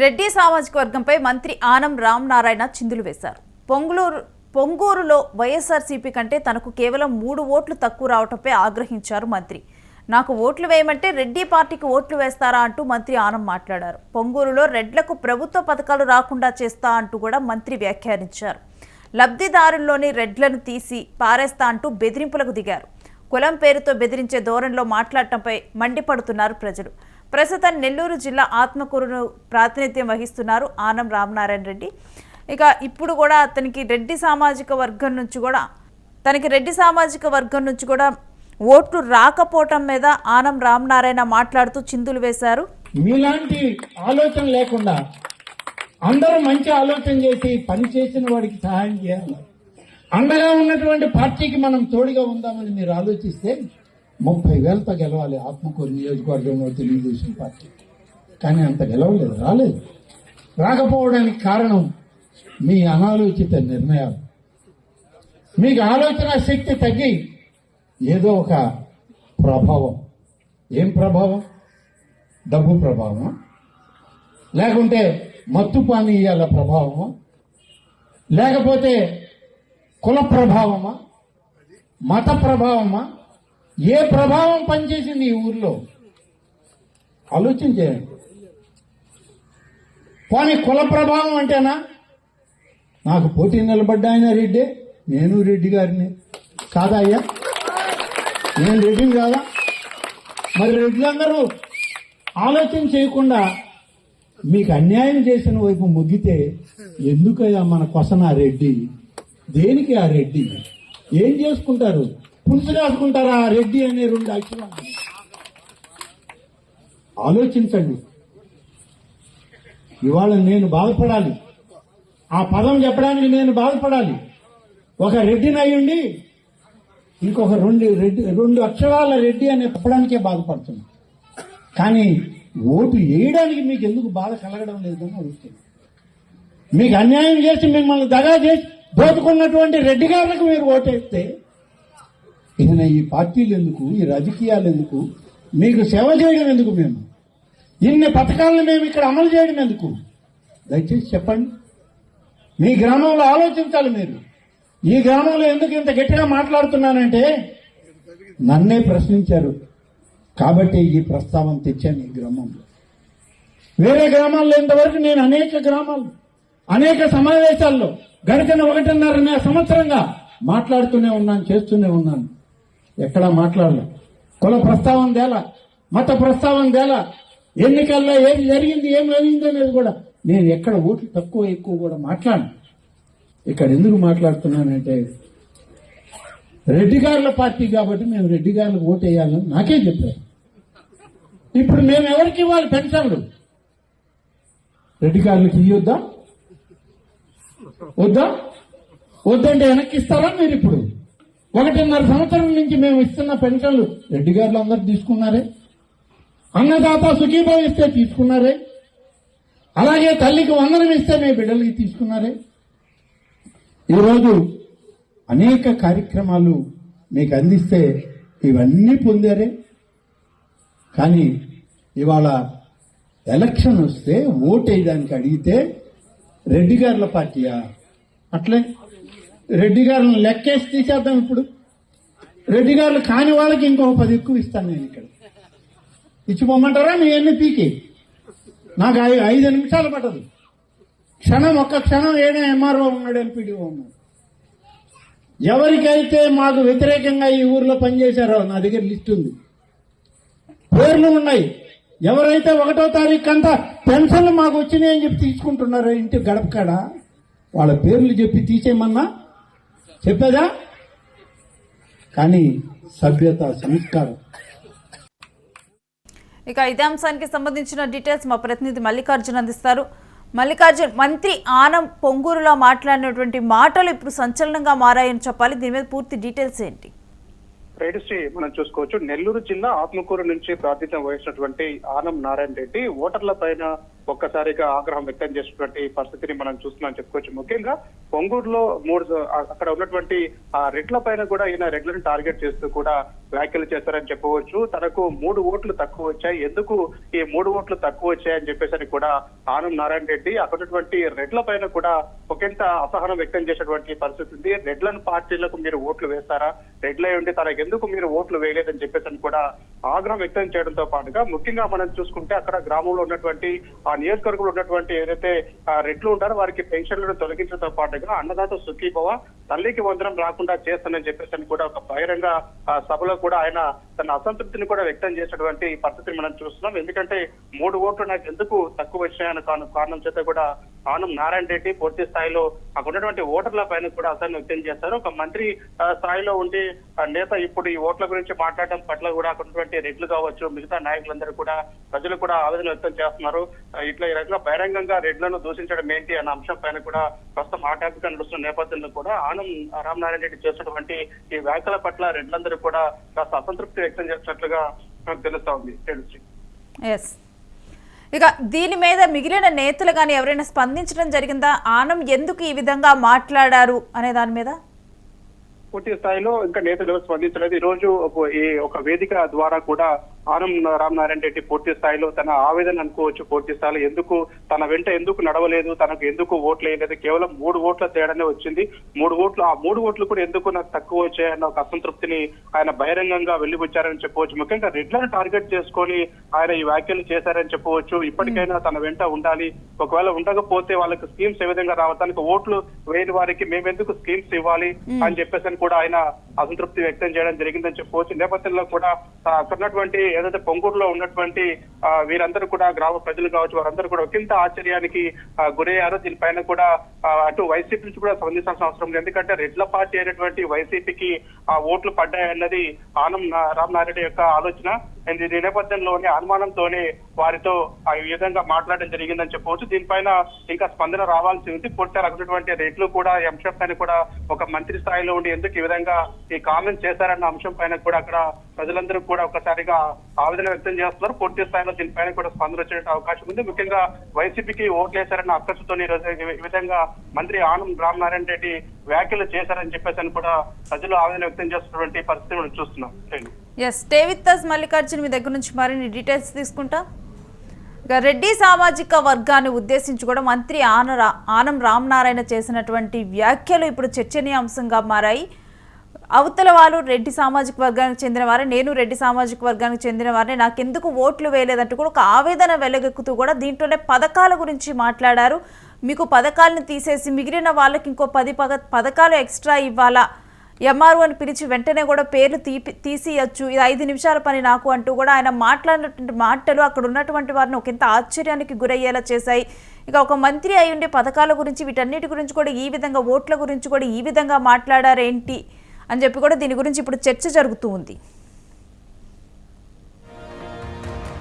రెడ్డి సామాజిక వర్గంపై మంత్రి ఆనం రామనారాయణ చిందులు వేశారు. పొంగూరులో వైఎస్ఆర్సీపీ కంటే తనకు కేవలం 3 ఓట్లు తక్కువ రావడంపై ఆగ్రహించారు మంత్రి. నాకు ఓట్లు వేయమంటే రెడ్డి పార్టీకి ఓట్లు వేస్తారా అంటూ మంత్రి ఆనం మాట్లాడారు. పొంగూరులో రెడ్లకు ప్రభుత్వ పథకాలు రాకుండా చేస్తా అంటూ కూడా మంత్రి వ్యాఖ్యానించారు. లబ్ధిదారుల్లోని రెడ్లను తీసి పారేస్తా అంటూ బెదిరింపులకు దిగారు. కులం పేరుతో బెదిరించే ధోరణిలో మాట్లాడటంపై మండిపడుతున్నారు ప్రజలు. ప్రస్తుతం నెల్లూరు జిల్లా ఆత్మకూరును ప్రాతినిధ్యం వహిస్తున్నారు ఆనం రామనారాయణ రెడ్డి. ఇక ఇప్పుడు కూడా తనకి రెడ్డి సామాజిక వర్గం నుంచి కూడా ఓట్లు రాకపోవటం మీద ఆనం రామనారాయణ మాట్లాడుతూ చిందులు వేశారు. మీలాంటి ఆలోచన లేకుండా అందరూ మంచి ఆలోచన చేసి పని చేసిన వాడికి సహాయం చేయాలి. అండగా ఉన్నటువంటి పార్టీకి మనం తోడుగా ఉందామని మీరు ఆలోచిస్తే 30,000తో గెలవాలి ఆత్మకూరు నియోజకవర్గంలో తెలుగుదేశం పార్టీ. కానీ అంత గెలవలేదు, రాలేదు. రాకపోవడానికి కారణం మీ అనాలోచిత నిర్ణయాలు. మీకు ఆలోచన శక్తి తగ్గి ఏదో ఒక ప్రభావం. ఏం ప్రభావం? డబ్బు ప్రభావమా, లేకుంటే మత్తు పానీయాల ప్రభావమా, లేకపోతే కుల ప్రభావమా, మత ప్రభావమా? ఏ ప్రభావం పనిచేసింది ఈ ఊర్లో? ఆలోచన చేయండి. పోనీ కుల ప్రభావం అంటేనా? నాకు పోటీ నిలబడ్డ ఆయన రెడ్డి, నేను రెడ్డి గారిని కాదా అయ్యా? నేను రెడ్డిని కాదా? మరి రెడ్లందరూ ఆలోచన చేయకుండా మీకు అన్యాయం చేసిన వైపు ముగ్గితే ఎందుకయ్యా మన కొసన రెడ్డి? దేనికి ఆ రెడ్డి? ఏం చేసుకుంటారు? పులుసు రాసుకుంటారా ఆ రెడ్డి అనే 2 అక్షరాలు? ఆలోచించండి. ఇవాళ నేను బాధపడాలి, ఆ పదం చెప్పడానికి నేను బాధపడాలి. ఒక రెడ్డిని అయ్యుండి ఇంకొక 2 అక్షరాల రెడ్డి అని చెప్పడానికే బాధపడుతున్నా. కానీ ఓటు వేయడానికి మీకు ఎందుకు బాధ కలగడం లేదని అడుగుతుంది. మీకు అన్యాయం చేసి మిమ్మల్ని దగా చేసి దోచుకున్నటువంటి రెడ్డి గారులకు మీరు ఓటేస్తే ఇక ఈ పార్టీలు ఎందుకు, ఈ రాజకీయాలు ఎందుకు, మీకు సేవ చేయడం ఎందుకు? మేము ఇన్ని పథకాలను మేము ఇక్కడ అమలు చేయడం ఎందుకు? దయచేసి చెప్పండి. మీ గ్రామంలో ఆలోచించాలి. మీరు ఈ గ్రామంలో ఎందుకు ఇంత గట్టిగా మాట్లాడుతున్నానంటే నన్నే ప్రశ్నించారు కాబట్టి ఈ ప్రస్తావన తెచ్చాను. ఈ గ్రామంలో, వేరే గ్రామాల్లో ఇంతవరకు నేను అనేక సమావేశాల్లో గడిచిన 1.5 సంవత్సరంగా మాట్లాడుతూనే ఉన్నాను, చేస్తూనే ఉన్నాను. ఎక్కడా మాట్లాడలే. కుల ప్రస్తావన తేలా, మత ప్రస్తావన తేలా, ఎన్నికల్లో ఏది జరిగింది ఏం జరిగింది అనేది కూడా నేను ఎక్కడ ఓట్లు తక్కువ ఎక్కువ కూడా మాట్లాడను. ఇక్కడ ఎందుకు మాట్లాడుతున్నానంటే రెడ్డి గారుల పార్టీ కాబట్టి మేము రెడ్డి గారులకు ఓటు వేయాలని నాకే చెప్పారు. ఇప్పుడు మేము ఎవరికి ఇవ్వాలి పెన్షన్లు? రెడ్డి గారులకు ఇవ్వద్దా? వద్దంటే వెనక్కి ఇస్తారా మీరు? ఇప్పుడు 1.5 సంవత్సరం నుంచి మేము ఇస్తున్న పెన్షన్లు రెడ్డి గారులు అందరూ తీసుకున్నారే. అన్నదాత సుఖీభావ ఇస్తే తీసుకున్నారే. అలాగే తల్లికి వందనం ఇస్తే మీ బిడ్డలకి తీసుకున్నారే. ఈరోజు అనేక కార్యక్రమాలు మీకు అందిస్తే ఇవన్నీ పొందారే. కానీ ఇవాళ ఎలక్షన్ వస్తే ఓటు వేయడానికి అడిగితే రెడ్డి గారుల పార్టీయా? అట్లే రెడ్డి గారులను లెక్కేసి తీసేద్దాం. ఇప్పుడు రెడ్డి గారులు కాని వాళ్ళకి ఇంకో 10 ఎక్కువ ఇస్తాను నేను. ఇక్కడ ఇచ్చిపోమంటారా? మీ ఎన్ని పీకి నాకు 5 నిమిషాలు పట్టదు. ఒక్క క్షణం ఏడే ఎంఆర్ఓ ఉన్నాడు, ఎంపీడీఓ ఉన్నాడు. ఎవరికైతే మాకు వ్యతిరేకంగా ఈ ఊర్లో పనిచేశారో నా దగ్గర లిస్ట్ ఉంది, పేర్లు ఉన్నాయి. ఎవరైతే 1వ తారీఖు అంతా పెన్షన్లు మాకు వచ్చినాయని చెప్పి తీసుకుంటున్నారో ఇంటి గడప కాడ వాళ్ళ పేర్లు చెప్పి తీసేయమన్నా చెప్పేదా? కానీ సభ్యత, సంస్కారం. ఇక ఇదే అంశానికి సంబంధించిన డీటెయిల్స్ మా ప్రతినిధి మల్లికార్జున్ అందిస్తారు. మల్లికార్జున్, మంత్రి ఆనం పొంగూరులో మాట్లాడినటువంటి మాటలు ఇప్పుడు సంచలనంగా మారాయని చెప్పాలి. దీని మీద పూర్తి డీటెయిల్స్ ఏంటి? రైతుశ్రీ మనం చూసుకోవచ్చు. నెల్లూరు జిల్లా ఆత్మకూరు నుంచి ప్రాతినిధ్యం వహించినటువంటి ఆనం నారాయణ రెడ్డి ఓటర్ల పైన ఒక్కసారిగా ఆగ్రహం వ్యక్తం చేసినటువంటి పరిస్థితిని మనం చూస్తున్నాం చెప్పుకోవచ్చు. ముఖ్యంగా పొంగూరులో అక్కడ ఉన్నటువంటి రెడ్ల పైన కూడా ఈయన రెడ్లను టార్గెట్ చేస్తూ కూడా వ్యాఖ్యలు చేశారని చెప్పవచ్చు. తనకు 3 ఓట్లు తక్కువ వచ్చాయి, ఎందుకు ఈ 3 ఓట్లు తక్కువ వచ్చాయని చెప్పేసి కూడా ఆనం నారాయణ రెడ్డి అక్కడటువంటి రెడ్ల పైన కూడా ఒకంత అసహనం వ్యక్తం చేసినటువంటి పరిస్థితి ఉంది. రెడ్లను పార్టీలకు మీరు ఓట్లు వేస్తారా, రెడ్లై ఉండి తనకు ఎందుకు మీరు ఓట్లు వేయలేదని చెప్పేసి కూడా ఆగ్రహం వ్యక్తం చేయడంతో పాటుగా ముఖ్యంగా మనం చూసుకుంటే అక్కడ గ్రామంలో ఉన్నటువంటి ఆ నియోజకవర్గంలో ఉన్నటువంటి ఏదైతే రెడ్లు ఉంటారో వారికి పెన్షన్లను తొలగించడంతో పాటుగా అన్నదాత సుఖీభవ, తల్లికి వందనం రాకుండా చేస్తానని చెప్పేసి కూడా ఒక బహిరంగ సభలో కూడా ఆయన తన అసంతృప్తిని కూడా వ్యక్తం చేసినటువంటి పరిస్థితిని మనం చూస్తున్నాం. ఎందుకంటే 3 ఓట్లు నాకు ఎందుకు తక్కువ వచ్చాయన్న కారణం చేత కూడా ఆనం నారాయణ రెడ్డి పూర్తి స్థాయిలో అక్కడ ఉన్నటువంటి ఓటర్ల పైన కూడా అసలు వ్యక్తం చేస్తారు. ఒక మంత్రి స్థాయిలో ఉండి నేత ఇప్పుడు ఈ ఓట్ల గురించి మాట్లాడడం పట్ల కూడా అక్కడ ఉన్నటువంటి రెడ్లు కావచ్చు, మిగతా నాయకులందరూ కూడా ప్రజలు కూడా ఆవేదన వ్యక్తం చేస్తున్నారు. ఇట్లా ఈ రకంగా బహిరంగంగా రెడ్లను దూషించడం ఏంటి అన్న అంశం పైన కూడా ప్రస్తుతం ఆటాపిక నడుస్తున్న నేపథ్యంలో కూడా ఆనం రామనారాయణ రెడ్డి చేసినటువంటి ఈ వ్యాఖ్యల పట్ల రెడ్లందరూ కూడా కాస్త అసంతృప్తి వ్యక్తం చేసినట్లుగా మనకు తెలుస్తా ఉంది. ఎస్, ఇక దీని మీద మిగిలిన నేతలు కానీ ఎవరైనా స్పందించడం జరిగిందా? ఆనం ఎందుకు ఈ విధంగా మాట్లాడారు అనే దాని మీద పూర్తి స్థాయిలో ఇంకా నేతలు స్పందించలేదు. ఈ రోజు ఒక వేదిక ద్వారా కూడా ఆనం రామనారాయణ రెడ్డి పూర్తి స్థాయిలో తన ఆవేదన అనుకోవచ్చు. పూర్తి స్థాయిలో ఎందుకు తన వెంట ఎందుకు నడవలేదు, తనకు ఎందుకు ఓట్లు వేయలేదు, కేవలం 3 ఓట్ల తేడానే వచ్చింది. 3 ఓట్లు, ఆ 3 ఓట్లు కూడా ఎందుకు నాకు తక్కువ వచ్చాయన్న ఒక అసంతృప్తిని ఆయన బహిరంగంగా వెళ్లిపుచ్చారని చెప్పవచ్చు. ముఖ్యంగా రెడ్లను టార్గెట్ చేసుకొని ఆయన ఈ వ్యాఖ్యలు చేశారని చెప్పవచ్చు. ఇప్పటికైనా తన వెంట ఉండాలి, ఒకవేళ ఉండకపోతే వాళ్ళకి స్కీమ్స్ ఏ విధంగా రావడానికి ఓట్లు వేయని వారికి మేమెందుకు స్కీమ్స్ ఇవ్వాలి అని చెప్పేసి కూడా ఆయన అసంతృప్తి వ్యక్తం చేయడం జరిగిందని చెప్పవచ్చు. నేపథ్యంలో కూడా అక్కడ ఉన్నటువంటి ఏదైతే పొంగూరులో ఉన్నటువంటి వీరందరూ కూడా గ్రామ ప్రజలు కావచ్చు, వారందరూ కూడా ఒకంత ఆశ్చర్యానికి గురయ్యారు. దీనిపైన కూడా అటు వైసీపీ నుంచి కూడా స్పందించాల్సిన అవసరం ఉంది. ఎందుకంటే రెడ్ల పార్టీ అయినటువంటి వైసీపీకి ఆ ఓట్లు పడ్డాయన్నది ఆనం రామనారాయణ యొక్క ఆలోచన. ఈ నేపథ్యంలోనే అనుమానంతోనే వారితో ఈ విధంగా మాట్లాడడం జరిగిందని చెప్పవచ్చు. దీనిపైన ఇంకా స్పందన రావాల్సి ఉంది. పూర్తిగా అక్కడటువంటి రెడ్లు కూడా ఈ అంశం పైన కూడా ఒక మంత్రి స్థాయిలో ఉండి ఎందుకు ఈ విధంగా ఈ కామెంట్ చేశారన్న అంశం పైన కూడా అక్కడ ప్రజలందరూ కూడా ఒకసారిగా ఆవేదన వ్యక్తం చేస్తున్నారు. పూర్తి స్థాయిలో దీనిపైన కూడా స్పందన వచ్చే అవకాశం ఉంది. ముఖ్యంగా వైసీపీకి ఓట్లు వేశారన్న అక్కసుతో ఈ విధంగా మంత్రి ఆనం రామనారాయణ రెడ్డి వ్యాఖ్యలు చేశారని చెప్పేసి కూడా ప్రజలు ఆవేదన వ్యక్తం చేస్తున్నటువంటి పరిస్థితి మనం చూస్తున్నాం. Yes, stay with us Mallikarjun, మీ దగ్గర నుంచి మరిన్ని డీటెయిల్స్ తీసుకుంటా. ఇక రెడ్డి సామాజిక వర్గాన్ని ఉద్దేశించి కూడా మంత్రి ఆనం రామనారాయణ చేసినటువంటి వ్యాఖ్యలు ఇప్పుడు చర్చనీయాంశంగా మారాయి. అవతల వాళ్ళు రెడ్డి సామాజిక వర్గానికి చెందిన వారే, నేను రెడ్డి సామాజిక వర్గానికి చెందిన వారే, నాకెందుకు ఓట్లు వేయలేదంటూ కూడా ఒక ఆవేదన వెలగెక్కుతూ కూడా దీంట్లోనే పథకాల గురించి మాట్లాడారు. మీకు పథకాలను తీసేసి మిగిలిన వాళ్ళకి ఇంకో 10 పథకాలు ఎక్స్ట్రా ఇవ్వాలా, ఎంఆర్ఓని పిలిచి వెంటనే కూడా పేర్లు తీసియచ్చు, ఇది 5 నిమిషాల పని నాకు అంటూ కూడా ఆయన మాట్లాడినటువంటి మాటలు అక్కడ ఉన్నటువంటి వారిని ఒకంత ఆశ్చర్యానికి గురయ్యేలా చేశాయి. ఇక ఒక మంత్రి అయి ఉండే పథకాల గురించి, వీటన్నిటి గురించి కూడా ఈ విధంగా, ఓట్ల గురించి కూడా ఈ విధంగా మాట్లాడారేంటి అని చెప్పి కూడా దీని గురించి ఇప్పుడు చర్చ జరుగుతూ ఉంది.